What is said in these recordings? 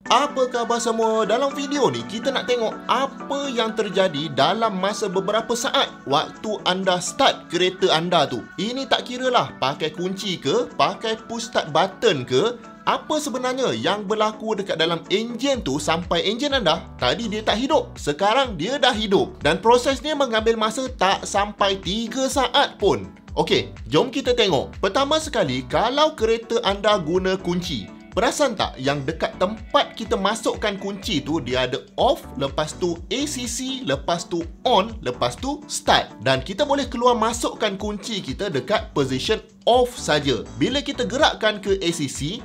Apa khabar semua? Dalam video ni kita nak tengok apa yang terjadi dalam masa beberapa saat waktu anda start kereta anda tu. Ini tak kira lah pakai kunci ke, pakai push start button ke, apa sebenarnya yang berlaku dekat dalam enjin tu sampai enjin anda tadi dia tak hidup, sekarang dia dah hidup. Dan prosesnya mengambil masa tak sampai 3 saat pun. Okey, jom kita tengok. Pertama sekali, kalau kereta anda guna kunci, perasan tak yang dekat tempat kita masukkan kunci tu dia ada off, lepas tu ACC, lepas tu on, lepas tu start. Dan kita boleh keluar masukkan kunci kita dekat position off saja. Bila kita gerakkan ke ACC,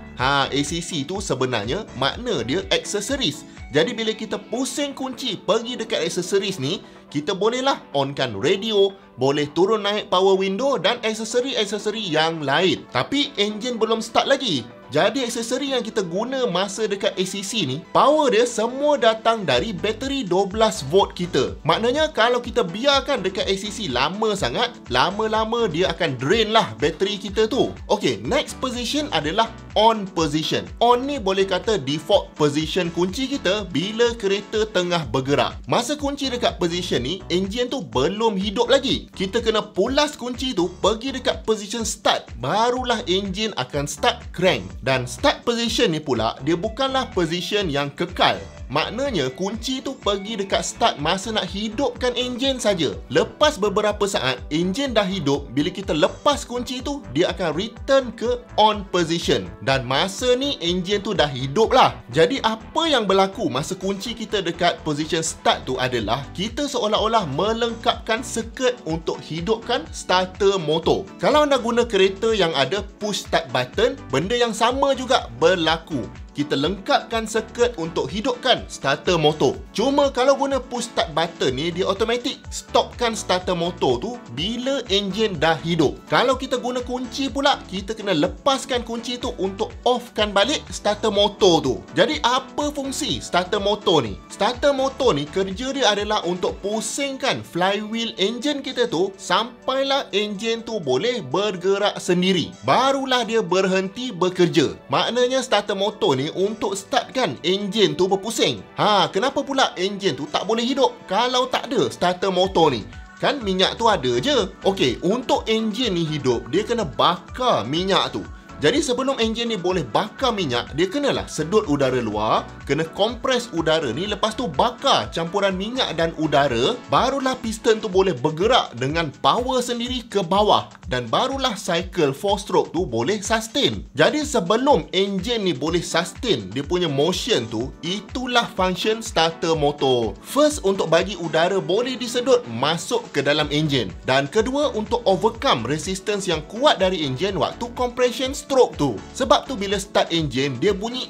ACC tu sebenarnya makna dia aksesoris. Jadi bila kita pusing kunci pergi dekat aksesoris ni, kita bolehlah onkan radio, boleh turun naik power window dan aksesori-aksesori yang lain. Tapi enjin belum start lagi. Jadi aksesori yang kita guna masa dekat ACC ni, power dia semua datang dari bateri 12 volt kita. Maknanya kalau kita biarkan dekat ACC lama sangat, lama-lama dia akan drain lah bateri kita tu. Okay, next position adalah on position. On ni boleh kata default position kunci kita bila kereta tengah bergerak. Masa kunci dekat position ni, enjin tu belum hidup lagi. Kita kena pulas kunci tu pergi dekat position start, barulah enjin akan start crank. Dan start position ni pula, dia bukanlah position yang kekal. Maknanya kunci tu pergi dekat start masa nak hidupkan enjin saja. Lepas beberapa saat enjin dah hidup, bila kita lepas kunci tu, dia akan return ke on position. Dan masa ni enjin tu dah hidup lah. Jadi apa yang berlaku masa kunci kita dekat position start tu adalah kita seolah-olah melengkapkan circuit untuk hidupkan starter motor. Kalau anda guna kereta yang ada push start button, benda yang sama juga berlaku. Kita lengkapkan circuit untuk hidupkan starter motor. Cuma kalau guna push start button ni, dia automatic stopkan starter motor tu bila enjin dah hidup. Kalau kita guna kunci pula, kita kena lepaskan kunci tu untuk offkan balik starter motor tu. Jadi apa fungsi starter motor ni? Starter motor ni kerja dia adalah untuk pusingkan flywheel enjin kita tu sampailah enjin tu boleh bergerak sendiri. Barulah dia berhenti bekerja. Maknanya starter motor ni untuk startkan enjin tu berpusing. Kenapa pula enjin tu tak boleh hidup kalau tak ada starter motor ni? Kan minyak tu ada je. Okey, untuk enjin ni hidup, dia kena bakar minyak tu. Jadi sebelum enjin ni boleh bakar minyak, dia kenalah sedut udara luar, kena kompres udara ni, lepas tu bakar campuran minyak dan udara, barulah piston tu boleh bergerak dengan power sendiri ke bawah. Dan barulah cycle 4 stroke tu boleh sustain. Jadi sebelum enjin ni boleh sustain dia punya motion tu, itulah function starter motor. First, untuk bagi udara boleh disedut masuk ke dalam enjin. Dan kedua, untuk overcome resistance yang kuat dari enjin waktu compression stroke tu. Sebab tu bila start enjin dia bunyi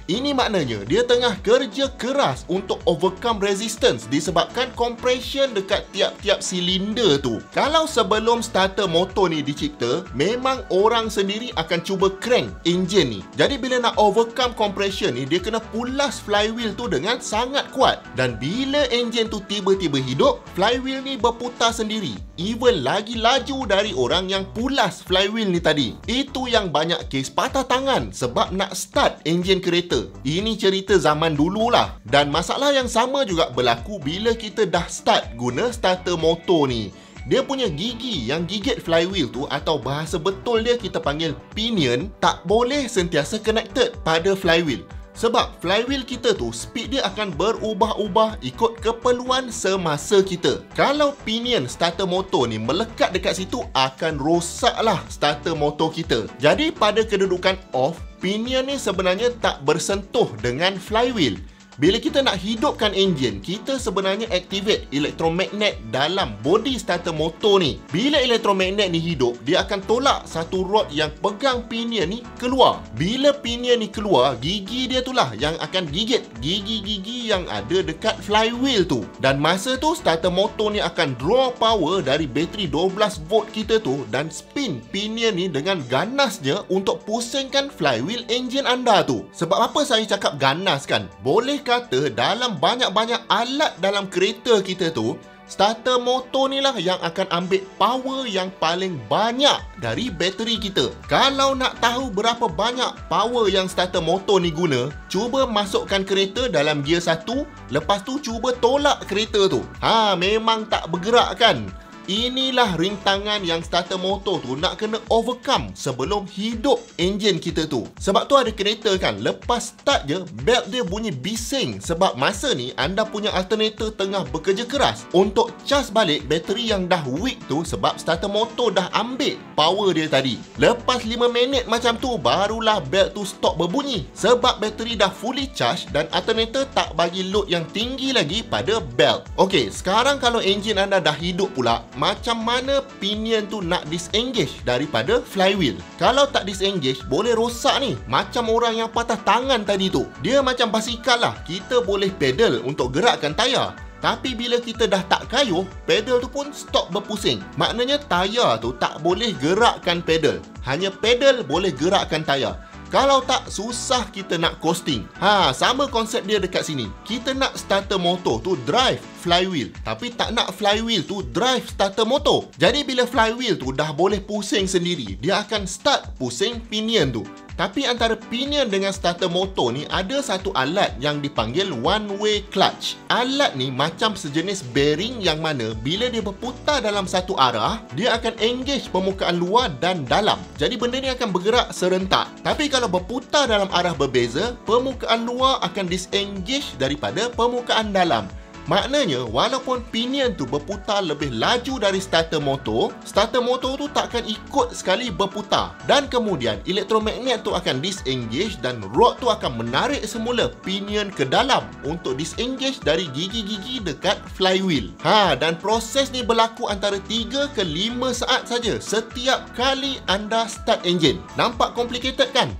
ini maknanya dia tengah kerja keras untuk overcome resistance disebabkan compression dekat tiap-tiap silinder tu. Kalau sebelum starter motor ni dicipta, memang orang sendiri akan cuba crank enjin ni. Jadi bila nak overcome compression ni, dia kena pulas flywheel tu dengan sangat kuat. Dan bila enjin tu tiba-tiba hidup, flywheel ni berputar sendiri. Even lagi laju dari orang yang pulas flywheel ni tadi. Itu yang banyak kes patah tangan sebab nak start enjin kereta. Ini cerita zaman dulu lah. Dan masalah yang sama juga berlaku bila kita dah start guna starter motor ni. Dia punya gigi yang gigit flywheel tu, atau bahasa betul dia kita panggil pinion, tak boleh sentiasa connected pada flywheel. Sebab flywheel kita tu speed dia akan berubah-ubah ikut keperluan semasa kita. Kalau pinion starter motor ni melekat dekat situ, akan rosaklah starter motor kita. Jadi pada kedudukan off, pinion ni sebenarnya tak bersentuh dengan flywheel. Bila kita nak hidupkan enjin, kita sebenarnya activate elektromagnet dalam body starter motor ni. Bila elektromagnet ni hidup, dia akan tolak satu rod yang pegang pinion ni keluar. Bila pinion ni keluar, gigi dia itulah yang akan gigit gigi-gigi yang ada dekat flywheel tu. Dan masa tu starter motor ni akan draw power dari bateri 12 volt kita tu dan spin pinion ni dengan ganasnya untuk pusingkan flywheel enjin anda tu. Sebab apa saya cakap ganas kan? Boleh kata dalam banyak-banyak alat dalam kereta kita tu, Starter motor ni lah yang akan ambil power yang paling banyak dari bateri kita. Kalau nak tahu berapa banyak power yang starter motor ni guna, cuba masukkan kereta dalam gear 1, lepas tu cuba tolak kereta tu. Memang tak bergerak kan? Inilah rintangan yang starter motor tu nak kena overcome sebelum hidup enjin kita tu. Sebab tu ada kereta kan, lepas start je, belt dia bunyi bising. Sebab masa ni anda punya alternator tengah bekerja keras untuk cas balik bateri yang dah weak tu, sebab starter motor dah ambil power dia tadi. Lepas 5 minit macam tu, barulah belt tu stop berbunyi. Sebab bateri dah fully charge dan alternator tak bagi load yang tinggi lagi pada belt. Okey, sekarang kalau enjin anda dah hidup pula, macam mana pinion tu nak disengage daripada flywheel? Kalau tak disengage, boleh rosak ni. Macam orang yang patah tangan tadi tu. Dia macam basikal lah. Kita boleh pedal untuk gerakkan tayar. Tapi bila kita dah tak kayuh, pedal tu pun stop berpusing. Maknanya tayar tu tak boleh gerakkan pedal. Hanya pedal boleh gerakkan tayar. Kalau tak, susah kita nak coasting. Sama konsep dia dekat sini. Kita nak starter motor tu drive flywheel, tapi tak nak flywheel tu drive starter motor. Jadi bila flywheel tu dah boleh pusing sendiri, dia akan start pusing pinion tu. Tapi antara pinion dengan starter motor ni ada satu alat yang dipanggil one-way clutch. Alat ni macam sejenis bearing yang mana bila dia berputar dalam satu arah, dia akan engage permukaan luar dan dalam. Jadi benda ni akan bergerak serentak. Tapi kalau berputar dalam arah berbeza, permukaan luar akan disengage daripada permukaan dalam. Maknanya, walaupun pinion tu berputar lebih laju dari starter motor tu takkan ikut sekali berputar. Dan kemudian, elektromagnet tu akan disengage dan rod tu akan menarik semula pinion ke dalam untuk disengage dari gigi-gigi dekat flywheel. Dan proses ni berlaku antara 3 ke 5 saat saja setiap kali anda start enjin. Nampak complicated kan?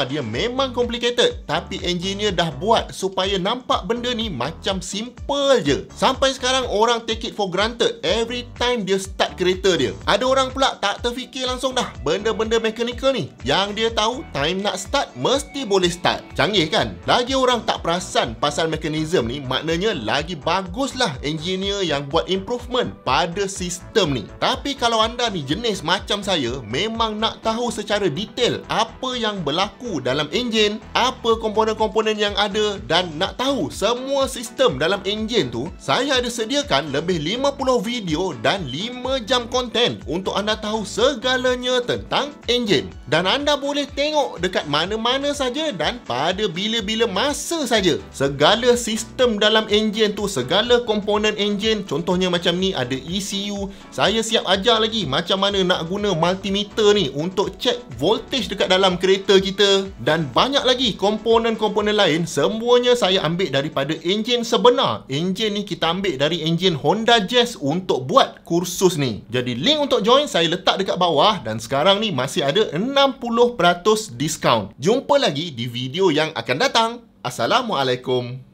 Dia memang complicated, tapi engineer dah buat supaya nampak benda ni macam simple je. Sampai sekarang orang take it for granted every time dia start kereta dia. Ada orang pula tak terfikir langsung dah benda-benda mechanical ni. Yang dia tahu time nak start mesti boleh start. Canggih kan? Lagi orang tak perasan pasal mekanisme ni, maknanya lagi baguslah engineer yang buat improvement pada sistem ni. Tapi kalau anda ni jenis macam saya, memang nak tahu secara detail apa yang berlaku dalam enjin, apa komponen-komponen yang ada, dan nak tahu semua sistem dalam enjin tu, saya ada sediakan lebih 50 video dan 5 jam konten untuk anda tahu segalanya tentang enjin. Dan anda boleh tengok dekat mana-mana saja dan pada bila-bila masa saja. Segala sistem dalam enjin tu, segala komponen enjin, contohnya macam ni ada ECU. Saya siap ajar lagi macam mana nak guna multimeter ni untuk check voltage dekat dalam kereta kita, dan banyak lagi komponen-komponen lain. Semuanya saya ambil daripada enjin sebenar. Enjin ni kita ambil dari enjin Honda Jazz untuk buat kursus ni. Jadi link untuk join saya letak dekat bawah, dan sekarang ni masih ada 60% diskaun. Jumpa lagi di video yang akan datang. Assalamualaikum.